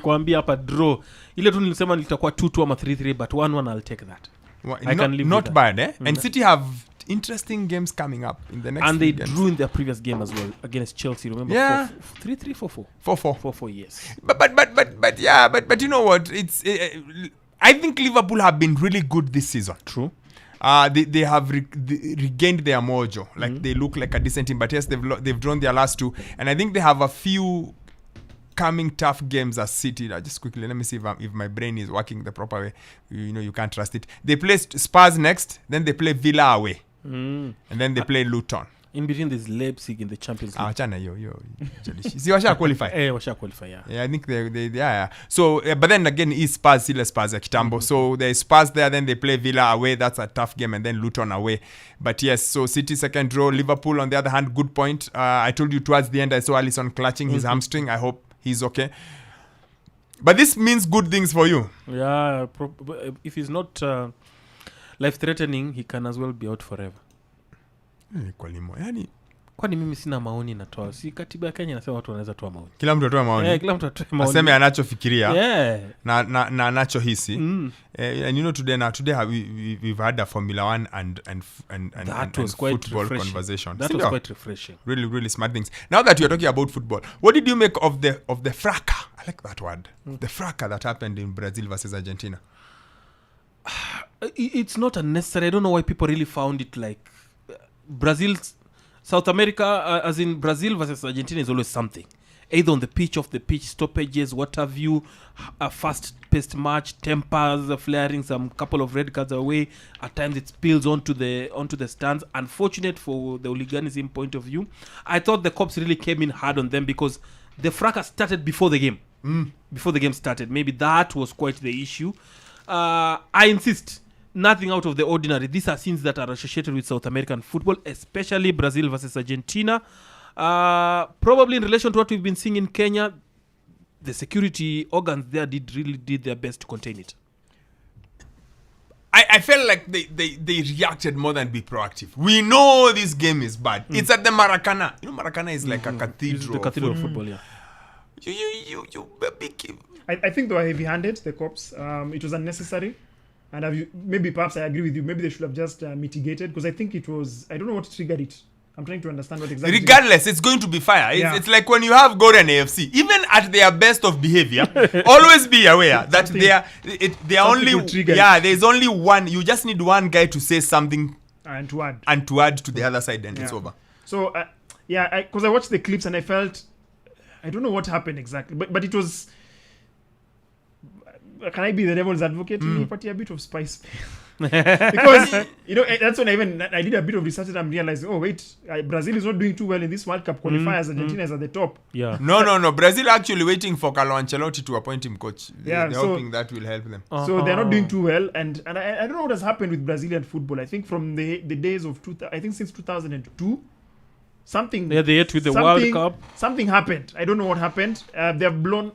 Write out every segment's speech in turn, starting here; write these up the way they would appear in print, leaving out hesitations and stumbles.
Kuambia hapa draw. Ile tu nilisema litakuwa 2-2 ama 3-3 but 1-1 I'll take that. I can live not bad, eh? And City have interesting games coming up in the next and they drew in their previous game as well against Chelsea, remember? 3-3 4-4 4-4, yes. But you know what, it's I think Liverpool have been really good this season. True. They have regained their mojo. Like they look like a decent team, but yes, they've drawn their last two, and I think they have a few coming tough games as City. Just quickly, let me see if my brain is working the proper way. You can't trust it. They play Spurs next, then they play Villa away, and then they play Luton. In between there's Leipzig in the Champions League. See, washa qualify. Washa qualify, yeah. Yeah, I think they. So, but then again, is Spurs still Spurs at Kitambo. So there's Spurs there, then they play Villa away. That's a tough game, and then Luton away. But yes, so City second draw. Liverpool on the other hand, good point. I told you towards the end I saw Alisson clutching his hamstring. I hope he's okay. But this means good things for you. Yeah, if he's not life-threatening, he can as well be out forever. Kwani mimi sina maoni natoa. Si katiba ya Kenya inasema watu wanaweza toa maoni. Kila mtu atoa maoni. Kila mtu atoa maoni. Aseme anachofikiria. Yeah. Na anachohisi. And you know today we've had a Formula 1 and football conversation. That was quite refreshing. Really, really smart things. Now that you're talking about football, what did you make of the fracas? I like that word. The fracas that happened in Brazil versus Argentina. It's not unnecessary. I don't know why people really found it like Brazil, South America, as in Brazil versus Argentina is always something. Either on the pitch, off the pitch, stoppages, what have you, a fast-paced match, tempers, flaring, some couple of red cards away. At times it spills onto the stands. Unfortunate for the hooliganism point of view. I thought the cops really came in hard on them because the fracas started before the game. Before the game started. Maybe that was quite the issue. I insist. Nothing out of the ordinary. These are scenes that are associated with South American football, especially Brazil versus Argentina. Probably in relation to what we've been seeing in Kenya, the security organs there really did their best to contain it. I felt like they reacted more than be proactive. We know this game is bad. It's at the Macarana. You know, Macarana is like a cathedral. It's the cathedral of football, yeah. You big. I think they were heavy-handed, the cops. It was unnecessary. And maybe perhaps I agree with you. Maybe they should have just mitigated, because I think it was. I don't know what triggered it. I'm trying to understand what exactly. Regardless, it's going to be fire. It's like when you have Gore and AFC. Even at their best of behavior, always be aware that they are only. There's only one. You just need one guy to say something and to add to the other side, and it's over. So because I watched the clips and I felt, I don't know what happened exactly, but it was. Can I be the devil's advocate? But a bit of spice. Because, that's when I did a bit of research and I'm realizing, oh, wait, Brazil is not doing too well in this World Cup qualifiers. Argentina is at the top. Yeah. No. Brazil actually waiting for Carlo Ancelotti to appoint him coach. They're hoping that will help them. So they're not doing too well. And I don't know what has happened with Brazilian football. I think from the days of, since 2002, something. Yeah, they ate with the World Cup. Something happened. I don't know what happened. They have blown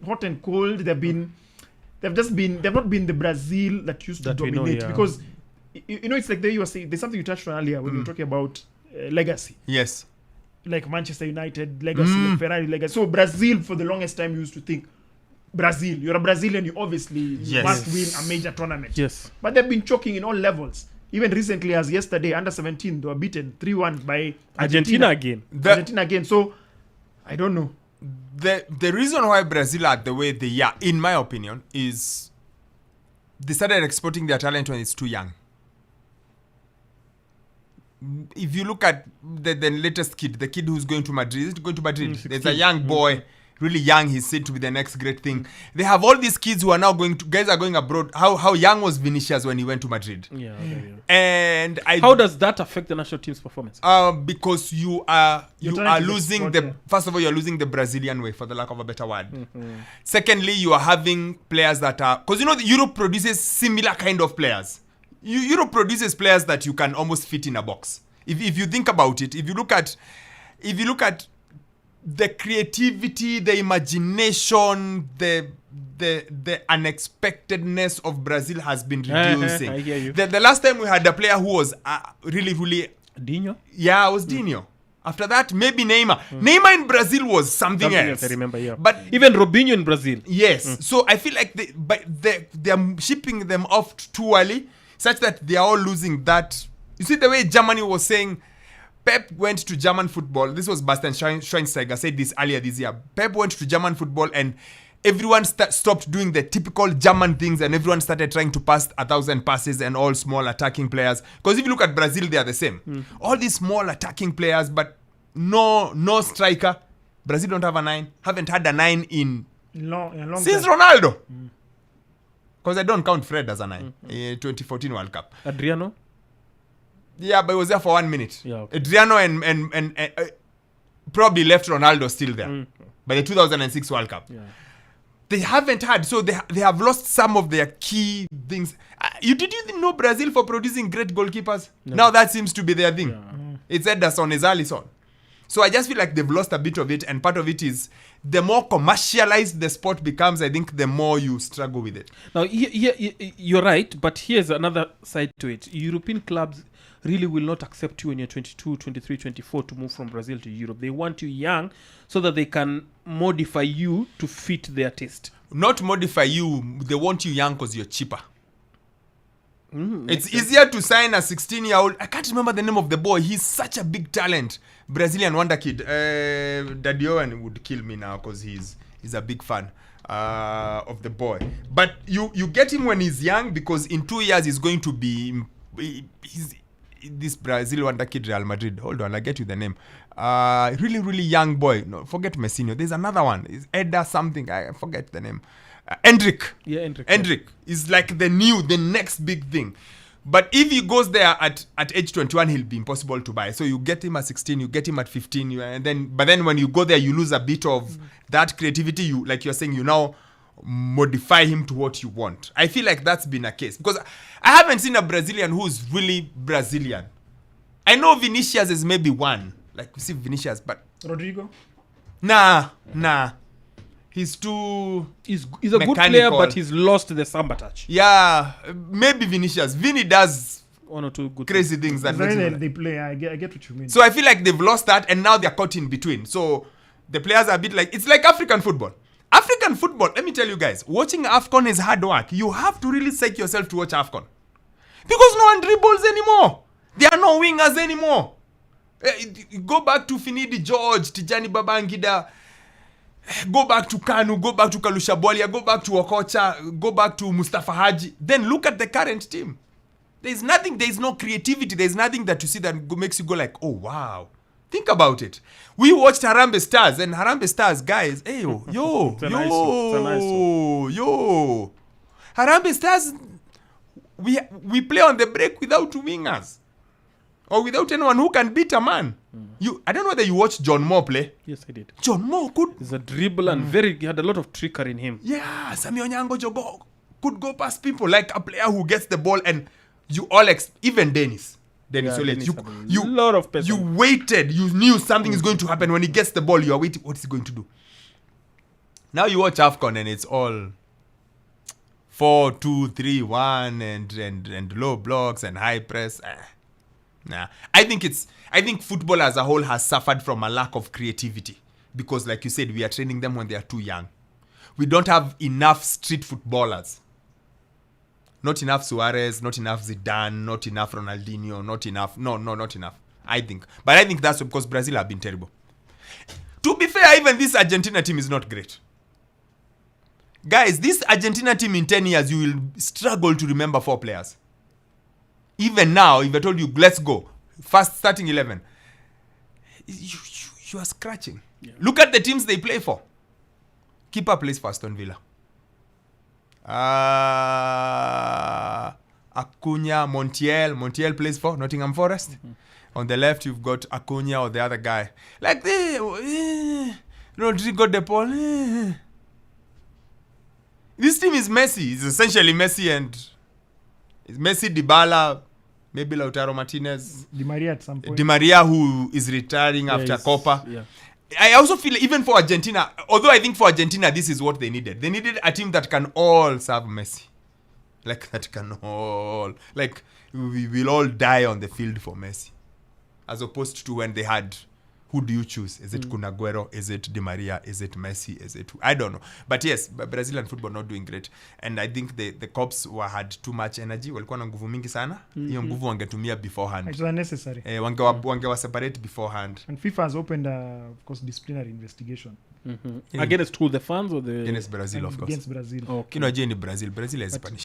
hot and cold. They've not been the Brazil that used to dominate. Because, it's like you were saying, there's something you touched on earlier when you were talking about legacy. Yes. Like Manchester United legacy, like Ferrari legacy. So Brazil, for the longest time, used to think, Brazil, you're a Brazilian, you obviously must win a major tournament. Yes. But they've been choking in all levels. Even recently, as yesterday, under 17, they were beaten 3-1 by Argentina again. So, I don't know. The reason why Brazil are the way they are, in my opinion, is they started exporting their talent when it's too young. If you look at the latest kid, the kid who's going to Madrid, there's a young boy, really young, he's said to be the next great thing. They have all these kids who are now guys are going abroad. How young was Vinicius when he went to Madrid? Yeah. And how does that affect the national team's performance? Because you are losing first of all, you're losing the Brazilian way, for the lack of a better word. Secondly, you are having players that are, because Europe produces similar kind of players. Europe produces players that you can almost fit in a box. If you think about it, if you look at the creativity, the imagination, the unexpectedness of Brazil has been reducing. I hear you. The last time we had a player who was really, really... Dinho? Yeah, it was Dinho. After that, maybe Neymar. Neymar in Brazil was something else. I remember, yeah. But even Robinho in Brazil. yes. So I feel like they're shipping them off too early, such that they are all losing that. You see the way Germany was saying, Pep went to German football. This was Bastian Schweinsteiger said this earlier this year. Pep went to German football and everyone stopped doing the typical German things and everyone started trying to pass 1,000 passes and all small attacking players. Because if you look at Brazil, they are the same. All these small attacking players, but no striker. Brazil don't have a 9. Haven't had a 9 in long since time. Ronaldo. Because I don't count Fred as a 9. 2014 World Cup. Adriano? Yeah, but he was there for 1 minute. Yeah, okay. Adriano and probably left Ronaldo still there. By the 2006 World Cup. Yeah. They haven't had, so they have lost some of their key things. Did you know Brazil for producing great goalkeepers? No. Now that seems to be their thing. Yeah. It's Ederson, it's Alisson. So I just feel like they've lost a bit of it, and part of it is the more commercialized the sport becomes, I think the more you struggle with it. Now, you're right, but here's another side to it. European clubs really will not accept you when you're 22, 23, 24 to move from Brazil to Europe. They want you young so that they can modify you to fit their taste. Not modify you, they want you young because you're cheaper. It's easier to sign a 16-year-old. I can't remember the name of the boy. He's such a big talent. Brazilian wonder kid. Daddy Owen would kill me now because he's a big fan of the boy. But you get him when he's young because in 2 years he's going to be... He's this Brazil wonder kid, Real Madrid. Hold on, I'll get you the name. Really, really young boy. No, forget Messinho. There's another one. It's Eda something. I forget the name. Endrick. Yeah, Endrick. Endrick is like the next big thing. But if he goes there at age 21, he'll be impossible to buy. So you get him at 16, you get him at 15, but then when you go there, you lose a bit of that creativity. You, like you're saying, you now modify him to what you want. I feel like that's been a case because I haven't seen a Brazilian who's really Brazilian. I know Vinicius is maybe one, like you see Vinicius, but Rodrigo? Nah. He's too He's a good mechanical. player, but he's lost the samba touch. Yeah, maybe Vinicius. Vinny does One or two good crazy things that makes him They play. I get what you mean. So I feel like they've lost that and now they're caught in between. So the players are a bit like, it's like African football. African football, let me tell you guys, watching AFCON is hard work. You have to really psych yourself to watch AFCON. Because no one dribbles anymore. There are no wingers anymore. Go back to Finidi George, Tijani Babangida. Go back to Kanu, go back to Kalusha Bwalia, go back to Okocha, go back to Mustafa Haji. Then look at the current team. There's nothing, there's no creativity, there's nothing that you see that makes you go like, oh wow. Think about it. We watched Harambee Stars, and Harambee Stars, guys, hey, yo. Harambee Stars, we play on the break without wingers. Or without anyone who can beat a man. I don't know whether you watched John Moore play. Yes, I did. John Moore could... He's a dribble and he had a lot of trickery in him. Yeah, Sami Onyango Jogo could go past people like a player who gets the ball and you all... even Dennis. Dennis Olet. You lot of person. You waited. You knew something is going to happen. When he gets the ball, you are waiting. What is he going to do? Now you watch AFCON and it's all 4-2-3-1 and low blocks and high press. Nah. I think football as a whole has suffered from a lack of creativity. Because like you said, we are training them when they are too young. We don't have enough street footballers. Not enough Suarez, not enough Zidane, not enough Ronaldinho, not enough. No, not enough. I think. But I think that's because Brazil have been terrible. To be fair, even this Argentina team is not great. Guys, this Argentina team in 10 years, you will struggle to remember 4 players. Even now, if I told you, let's go, first starting 11, you are scratching. Yeah. Look at the teams they play for. Keeper plays for Aston Villa. Acuna, Montiel plays for Nottingham Forest. Mm-hmm. On the left, you've got Acuna or the other guy. Like, Rodrigo De Paul. This team is Messi. It's essentially Messi and... It's Messi, Dybala, maybe Lautaro Martinez. Di Maria at some point. Di Maria, who is retiring after Copa. Yeah. I also feel, even for Argentina, although I think for Argentina, this is what they needed. They needed a team that can all serve Messi. Like, that can all... Like, we will all die on the field for Messi. As opposed to when they had who do you choose? Is it Kun Aguero? Is it Di Maria? Is it Messi? Is it, I don't know, but yes, Brazilian football not doing great, and I think the cops had too much energy, walikuwa na nguvu mingi sana. Hiyo nguvu wangetumia beforehand. It was unnecessary. Wangewa separate beforehand. And FIFA has opened of course disciplinary investigation against who, the fans or the against Brazil, of course. Against Brazil. Okay. Kino je ni Brazil has